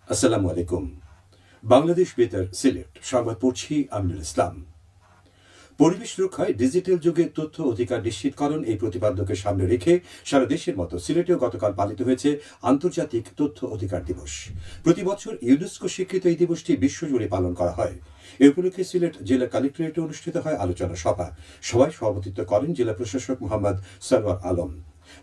আসসালামু আলাইকুম। বাংলাদেশ বেতার সিলেট সংবাদ পড়ছি আমিনুল ইসলাম। পরিবেশ রক্ষায় ডিজিটাল যুগে তথ্য অধিকার নিশ্চিতকরণ এই প্রতিপাদ্যকে সামনে রেখে সারা দেশের মতো সিলেটেও গতকাল পালিত হয়েছে আন্তর্জাতিক তথ্য অধিকার দিবস। প্রতি বছর ইউনেস্কো স্বীকৃত এই দিবসটি বিশ্বজুড়ে পালন করা হয়। এ উপলক্ষে সিলেট জেলা কালেক্টরেটে অনুষ্ঠিত হয় আলোচনা সভা। সভায় সভাপতিত্ব করেন জেলা প্রশাসক মোহাম্মদ সরওয়ার আলম।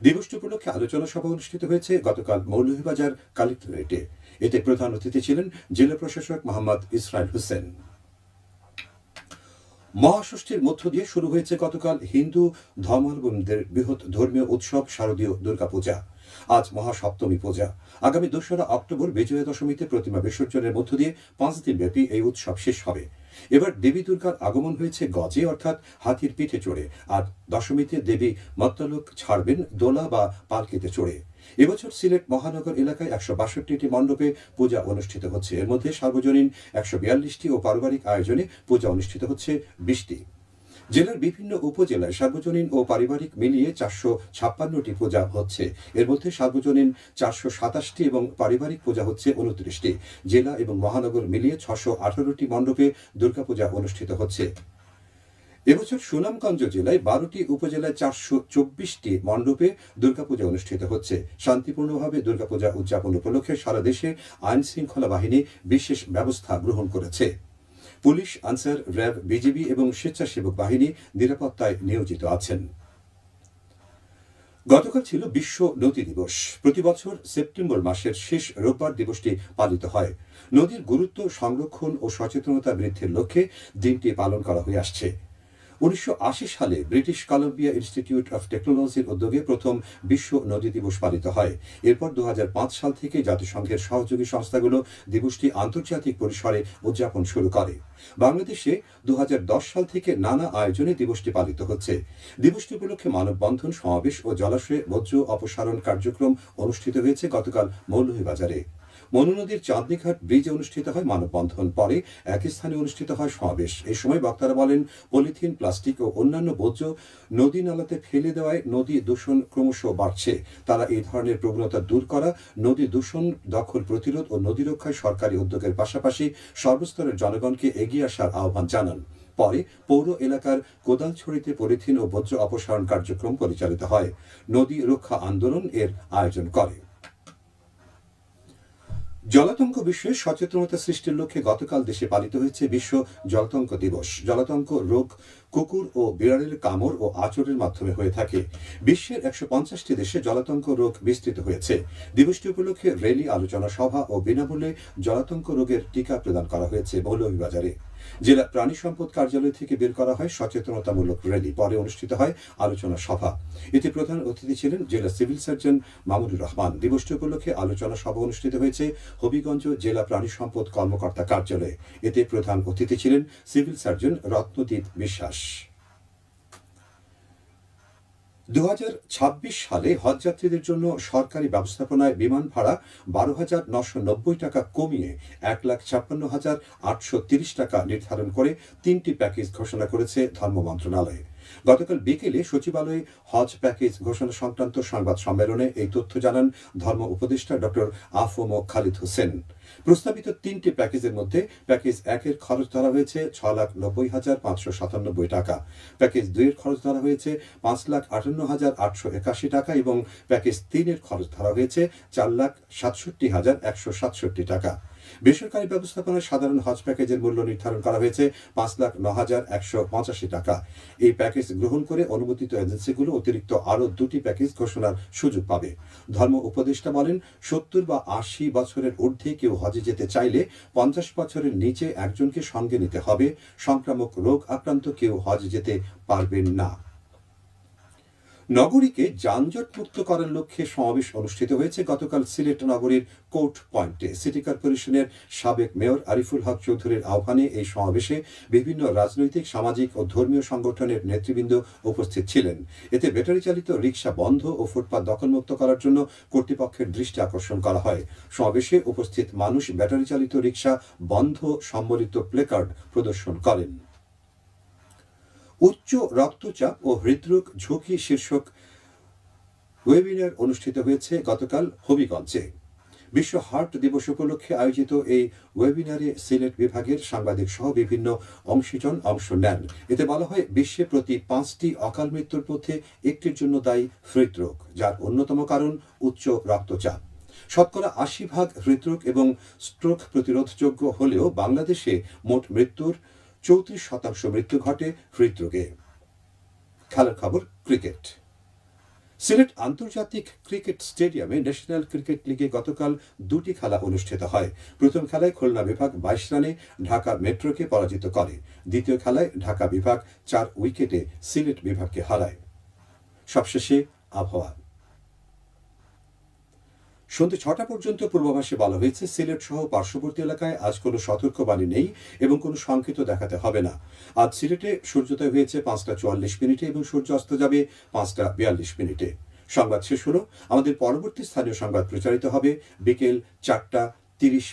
দিবসটি উপলক্ষে আলোচনা সভা অনুষ্ঠিত হয়েছে গতকাল মৌলভীবাজার কালেক্টরেটে। এতে প্রধান অতিথি ছিলেন জেলা প্রশাসক মোহাম্মদ ইসরাইল হোসেন। মহাষষ্ঠীর মধ্য দিয়ে শুরু হয়েছে গতকাল হিন্দু ধর্মাবলম্বীদের বৃহৎ ধর্মীয় উৎসব শারদীয় দুর্গাপূজা। আজ মহাসপ্তমী পূজা। আগামী 2রা অক্টোবর বিজয়া দশমীতে প্রতিমা বিসর্জনের মধ্য দিয়ে 5 দিনব্যাপী এই উৎসব শেষ হবে। এবার দেবী দুর্গার আগমন হয়েছে গজে অর্থাৎ হাতির পিঠে চড়ে, আর দশমীতে দেবী মত্তলোক ছাড়বেন দোলা বা পালকিতে চড়ে। এবছর সিলেট মহানগর এলাকায় 162টি মণ্ডপে পূজা অনুষ্ঠিত হচ্ছে। এর মধ্যে সার্বজনীন 142টি ও পারিবারিক আয়োজনে পূজা অনুষ্ঠিত হচ্ছে 20টি। জেলার বিভিন্ন উপজেলায় সার্বজনীন ও পারিবারিক মিলিয়ে 456টি পূজা হচ্ছে। এর মধ্যে সার্বজনীন 427টি এবং পারিবারিক পূজা হচ্ছে 29টি। জেলা এবং মহানগর মিলিয়ে 618টি মণ্ডপে দুর্গাপূজা অনুষ্ঠিত হচ্ছে। এবছর সুনামগঞ্জ জেলায় 12টি উপজেলায় 424টি মণ্ডপে দুর্গাপূজা অনুষ্ঠিত হচ্ছে। শান্তিপূর্ণভাবে দুর্গাপূজা উদযাপন উপলক্ষে সারা দেশে আইন শৃঙ্খলা বাহিনী বিশেষ ব্যবস্থা গ্রহণ করেছে। পুলিশ, আনসার, র্যাব, বিজিবি এবং স্বেচ্ছাসেবক বাহিনী নিরাপত্তায় নিয়োজিত আছেন। গতকাল ছিল বিশ্ব নদী দিবস। প্রতি বছর সেপ্টেম্বর মাসের শেষ রোববার দিবসটি পালিত হয়। নদীর গুরুত্ব সংরক্ষণ ও সচেতনতা বৃদ্ধির লক্ষ্যে দিনটি পালন করা হয়ে আসছে। 1980 সালে ব্রিটিশ কলম্বিয়া ইনস্টিটিউট অফ টেকনোলজির উদ্যোগে প্রথম বিশ্ব নদী দিবস পালিত হয়। এরপর 2005 সাল থেকে জাতিসংঘের সহযোগী সংস্থাগুলো দিবসটি আন্তর্জাতিক পরিসরে উদযাপন শুরু করে। বাংলাদেশে 2010 সাল থেকে নানা আয়োজনে দিবসটি পালিত হচ্ছে। দিবসটি উপলক্ষে মানববন্ধন, সমাবেশ ও জলাশয়ে বর্জ্য অপসারণ কার্যক্রম অনুষ্ঠিত হয়েছে গতকাল মৌলভীবাজারে। মনু নদীর চাঁদনীঘাট ব্রিজে অনুষ্ঠিত হয় মানববন্ধন। পরে একই স্থানে অনুষ্ঠিত হয় সমাবেশ। এই সময় বক্তারা বলেন, পলিথিন, প্লাস্টিক ও অন্যান্য বর্জ্য নদী নালাতে ফেলে দেওয়ায় নদী দূষণ ক্রমশ বাড়ছে। তারা এই ধরনের প্রবণতা দূর করা, নদী দূষণ দখল প্রতিরোধ ও নদী রক্ষায় সরকারি উদ্যোগের পাশাপাশি সর্বস্তরের জনগণকে এগিয়ে আসার আহ্বান জানান। পরে পৌর এলাকার কোদালছড়িতে পলিথিন ও বর্জ্য অপসারণ কার্যক্রম পরিচালিত হয়। নদী রক্ষা আন্দোলন এর আয়োজন করে। জলাতঙ্ক বিষয়ে সচেতনতা সৃষ্টির লক্ষ্যে গতকাল দেশে পালিত হয়েছে বিশ্ব জলাতঙ্ক দিবস। জলাতঙ্ক রোগ কুকুর ও বিড়ালের কামড় ও আঁচড়ের মাধ্যমে হয়ে থাকে। বিশ্বের 150টি দেশে জলাতঙ্ক রোগ বিস্তৃত হয়েছে। দিবসটি উপলক্ষে র্যালি, আলোচনা সভা ও বিনামূল্যে জলাতঙ্ক রোগের টিকা প্রদান করা হয়েছে মৌলভীবাজারে। জেলা প্রাণী সম্পদ কার্যালয় থেকে বের করা হয় সচেতনতামূলক র্যালি। পরে অনুষ্ঠিত হয় আলোচনা সভা। এতে প্রধান অতিথি ছিলেন জেলা সিভিল সার্জন মামুনুর রহমান। দিবসটি উপলক্ষে আলোচনা সভা অনুষ্ঠিত হয়েছে হবিগঞ্জ জেলা প্রাণী সম্পদ কর্মকর্তা কার্যালয়ে। এতে প্রধান অতিথি ছিলেন সিভিল সার্জন রত্নদীপ বিশ্বাস। 2026 সালে হজযাত্রীদের জন্য সরকারি ব্যবস্থাপনায় বিমান ভাড়া 12,990 টাকা কমিয়ে 1,56,830 টাকা নির্ধারণ করে 3টি প্যাকেজ ঘোষণা করেছে ধর্ম মন্ত্রণালয়। গতকাল বিকেলে সচিবালয়ে হজ প্যাকেজ ঘোষণা সংক্রান্ত সংবাদ সম্মেলনে এই তথ্য জানান ধর্ম উপদেষ্টা ডক্টর আফম খালিদ হোসেন। প্রস্তাবিত 3টি প্যাকেজের মধ্যে প্যাকেজ 1-এর খরচ ধরা হয়েছে 6,90,597 টাকা, প্যাকেজ 2-এর খরচ ধরা হয়েছে 5,58,881 টাকা এবং প্যাকেজ 3-এর খরচ ধরা হয়েছে 4,67,167 টাকা। বেসরকারি ব্যবস্থাপনায় সাধারণ হজ প্যাকেজের মূল্য নির্ধারণ করা হয়েছে 5,09,185 টাকা। এই প্যাকেজ গ্রহণ করে অনুমোদিত এজেন্সিগুলো অতিরিক্ত আরও 2টি প্যাকেজ ঘোষণার সুযোগ পাবে। ধর্ম উপদেষ্টা বলেন, 70 বা 80 বছরের ঊর্ধ্বে কেউ হজে যেতে চাইলে 50 বছরের নিচে একজনকে সঙ্গে নিতে হবে। সংক্রামক রোগ আক্রান্ত কেউ হজে যেতে পারবেন না। নগরীকে যানজট মুক্ত করার লক্ষ্যে সমাবেশ অনুষ্ঠিত হয়েছে গতকাল সিলেট নগরীর কোর্ট পয়েন্টে। সিটি কর্পোরেশনের সাবেক মেয়র আরিফুল হক চৌধুরীর আহ্বানে এই সমাবেশে বিভিন্ন রাজনৈতিক, সামাজিক ও ধর্মীয় সংগঠনের নেতৃবৃন্দ উপস্থিত ছিলেন। এতে ব্যাটারি চালিত রিকশা বন্ধ ও ফুটপাত দখলমুক্ত করার জন্য কর্তৃপক্ষের দৃষ্টি আকর্ষণ করা হয়। সমাবেশে উপস্থিত মানুষ ব্যাটারি চালিত রিকশা বন্ধ সম্বলিত প্লেকার্ড প্রদর্শন করেন। উচ্চ রক্তচাপ ও হৃদরোগ ঝুঁকি শীর্ষক ওয়েবিনার অনুষ্ঠিত হয়েছে গতকাল হবিগঞ্জে। বিশ্ব হার্ট দিবস উপলক্ষে আয়োজিত এই ওয়েবিনারে সিলেট বিভাগের সাংবাদিক সহ বিভিন্ন অংশীজন অংশ নেন। এতে বলা হয়, বিশ্বে প্রতি 5টি অকাল মৃত্যুর মধ্যে একটির জন্য দায়ী হৃদরোগ, যার অন্যতম কারণ উচ্চ রক্তচাপ। শতকরা 80% হৃদরোগ এবং স্ট্রোক প্রতিরোধযোগ্য হলেও বাংলাদেশে মোট মৃত্যুর 34% মৃত্যু ঘটে হৃদরোগে। খেলার খবর, ক্রিকেট। সিলেট আন্তর্জাতিক ক্রিকেট স্টেডিয়ামে ন্যাশনাল ক্রিকেট লিগে গতকাল 2টি খেলা অনুষ্ঠিত হয়। প্রথম খেলায় খুলনা বিভাগ 22 রানে ঢাকা মেট্রোকে পরাজিত করে। দ্বিতীয় খেলায় ঢাকা বিভাগ 4 উইকেটে সিলেট বিভাগকে হারায়। সবশেষে আবহাওয়া। সন্ধ্যে 6টা পর্যন্ত পূর্বাভাসে বলা হয়েছে, সিলেট সহ পার্শ্ববর্তী এলাকায় আজ কোনো সতর্কবাণী নেই এবং কোনো সংকেত দেখাতে হবে না। আজ সিলেটে সূর্যোদয় হয়েছে 5টা 44 এবং সূর্য অস্ত যাবে 5টা 42। সংবাদ শেষ হলো। আমাদের পরবর্তী স্থানীয় সংবাদ প্রচারিত হবে বিকেল 4টা 30।